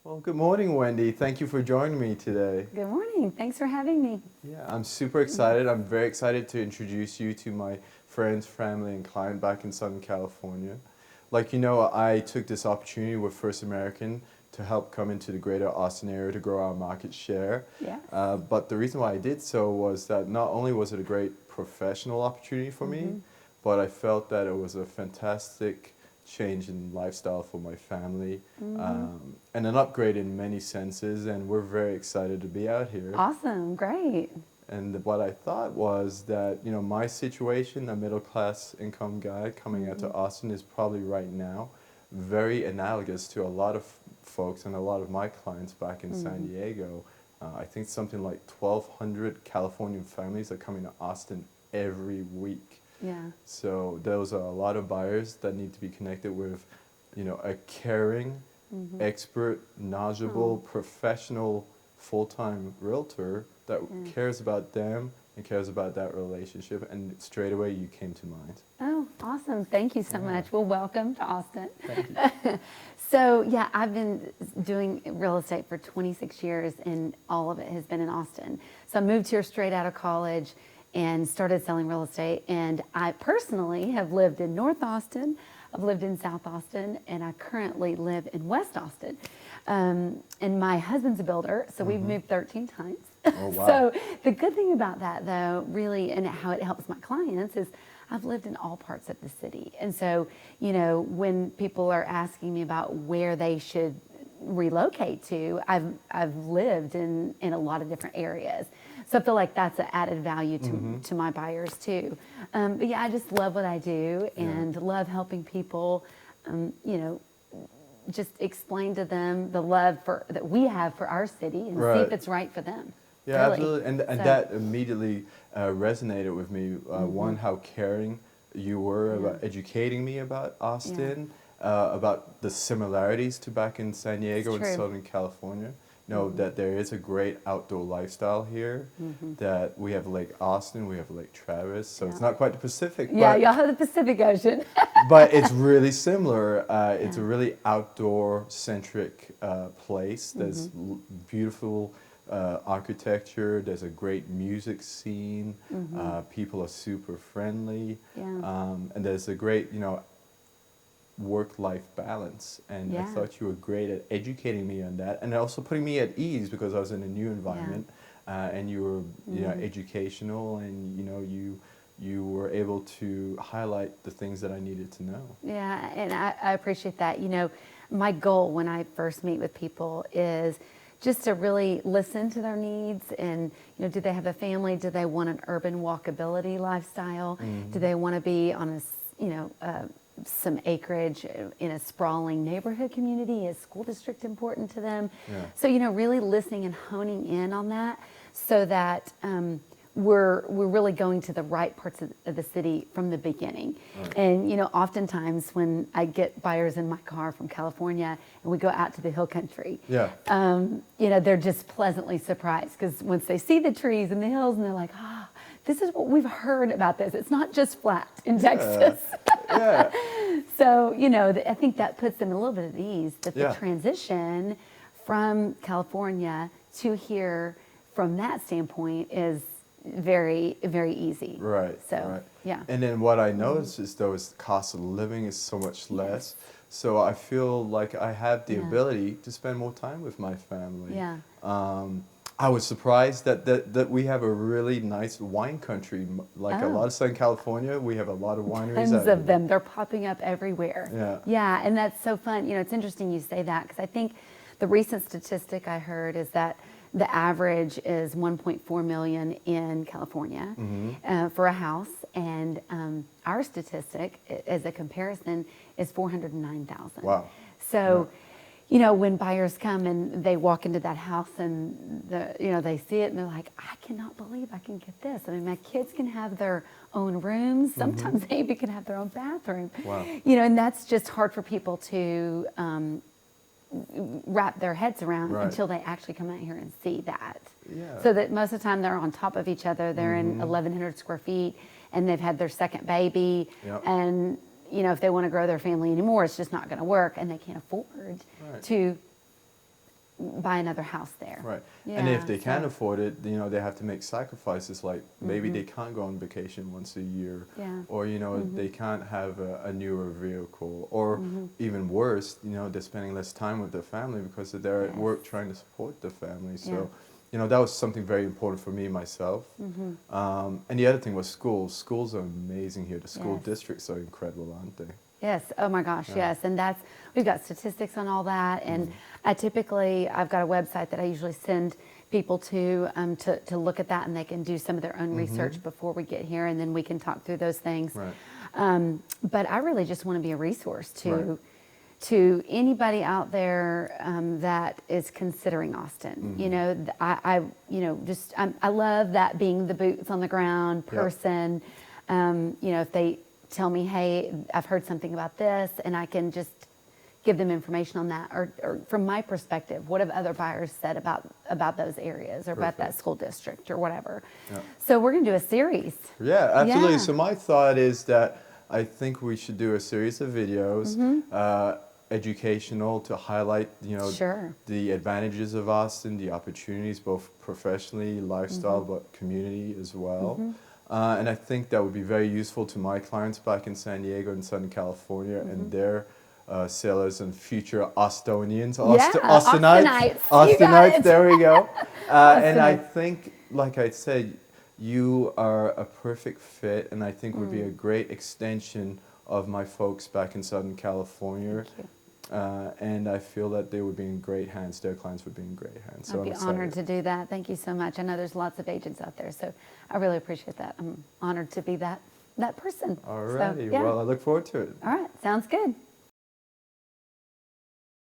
Well, good morning, Wendy. Thank you for joining me today. Good morning. Thanks for having me. Yeah, I'm super excited. I'm very excited to introduce you to my friends, family, and client back in Southern California. Like you know, I took this opportunity with First American to help come into the greater Austin area to grow our market share. Yes. But the reason why I did so was that not only was it a great professional opportunity for me, but I felt that it was a fantastic change in lifestyle for my family and an upgrade in many senses. And we're very excited to be out here. Awesome. Great. And what I thought was that, you know, my situation, a middle class income guy coming out to Austin, is probably right now very analogous to a lot of folks and a lot of my clients back in San Diego. I think something like 1,200 Californian families are coming to Austin every week. Yeah. So those are a lot of buyers that need to be connected with, you know, a caring, expert, knowledgeable, professional, full-time realtor that cares about them and cares about that relationship. And straight away, you came to mind. Oh, awesome. Thank you so much. Well, welcome to Austin. Thank you. So, yeah, I've been doing real estate for 26 years, and all of it has been in Austin. So I moved here straight out of college and started selling real estate. And I personally have lived in North Austin, I've lived in South Austin, and I currently live in West Austin. And my husband's a builder, so we've moved 13 times. Oh, wow. So the good thing about that, though, really, and how it helps my clients is I've lived in all parts of the city. And so, you know, when people are asking me about where they should relocate to, I've lived in a lot of different areas. So I feel like that's an added value to my buyers too. But yeah, I just love what I do and love helping people, you know, just explain to them the love that we have for our city and see if it's right for them. Yeah, really. absolutely. And So- that immediately resonated with me. One, how caring you were about educating me about Austin, about the similarities to back in San Diego and true. Southern California. You know, that there is a great outdoor lifestyle here, that we have Lake Austin, we have Lake Travis, so it's not quite the Pacific, Yeah, but, y'all have the Pacific Ocean. but it's really similar. It's a really outdoor-centric place. There's beautiful architecture. There's a great music scene. People are super friendly, Yeah. and there's a great, you know, work-life balance. And I Yeah. thought you were great at educating me on that, and also putting me at ease because I was in a new environment, and you were, you know, educational, and you know, you were able to highlight the things that I needed to know. Yeah, and I appreciate that. You know, my goal when I first meet with people is just to really listen to their needs and, you know, do they have a family? Do they want an urban walkability lifestyle? Do they want to be on some acreage in a sprawling neighborhood community? Is school district important to them? Yeah. So, you know, really listening and honing in on that so that we're really going to the right parts of the city from the beginning. And, you know, oftentimes when I get buyers in my car from California and we go out to the hill country, Yeah. you know, they're just pleasantly surprised because once they see the trees and the hills and they're like, this is what we've heard about this. It's not just flat in Texas. Yeah. So, you know, I think that puts them a little bit at ease that the Yeah. transition from California to here from that standpoint is very, very easy. Right. So, right. yeah. And then what I noticed is though is the cost of living is so much less. So I feel like I have the ability to spend more time with my family. Yeah. I was surprised that we have a really nice wine country. Like a lot of Southern California, we have a lot of wineries. Tons out of here. them. They're popping up everywhere. Yeah. Yeah, and that's so fun. You know, it's interesting you say that because I think the recent statistic I heard is that the average is 1.4 million in California for a house, and our statistic, as a comparison, is 409,000. Wow. So, you know, when buyers come and they walk into that house and they see it and they're like, I cannot believe I can get this. I mean, my kids can have their own rooms. Sometimes they even can have their own bathroom. Wow. You know, and that's just hard for people to wrap their heads around until they actually come out here and see that. Yeah. So that most of the time they're on top of each other. They're in 1,100 square feet and they've had their second baby. Yep. And, you know, if they want to grow their family anymore, it's just not going to work and they can't afford to buy another house there. Right. Yeah, And if they can't so- afford it, you know, they have to make sacrifices, like maybe they can't go on vacation once a year, Yeah. or, you know, they can't have a newer vehicle, or even worse, you know, they're spending less time with their family because they're at work Yes. trying to support the family. So, Yeah. you know, that was something very important for me myself. And the other thing was schools. Schools are amazing here. The school Yes. districts are incredible, aren't they? Yes. Oh my gosh. Yeah. Yes. And we've got statistics on all that. And I've got a website that I usually send people to look at that, and they can do some of their own research before we get here, and then we can talk through those things. Right. But I really just want to be a resource Right. to anybody out there that is considering Austin. You know, I love that being the boots on the ground Yep. person. You know, if they tell me, hey, I've heard something about this, and I can just give them information on that, or from my perspective, what have other buyers said about those areas or about that Perfect. school district or whatever. Yeah. So we're going to do a series. Yeah, absolutely. Yeah. So my thought is that I think we should do a series of videos, educational, to highlight, you know, Sure. the advantages of Austin, the opportunities, both professionally, lifestyle, but community as well. And I think that would be very useful to my clients back in San Diego and Southern California and their sellers and future Austonians, Austinites. You got Austinites, it. there we go. And I Austinites. think, like I said, you are a perfect fit, and I think would Mm. be a great extension of my folks back in Southern California. Thank you. And I feel that they would be in great hands. Their clients would be in great hands. So I'd be I'm honored excited. to do that. Thank you so much. I know there's lots of agents out there, so I really appreciate that. I'm honored to be that person. All So, righty. yeah. Well, I look forward to it. All right. Sounds good.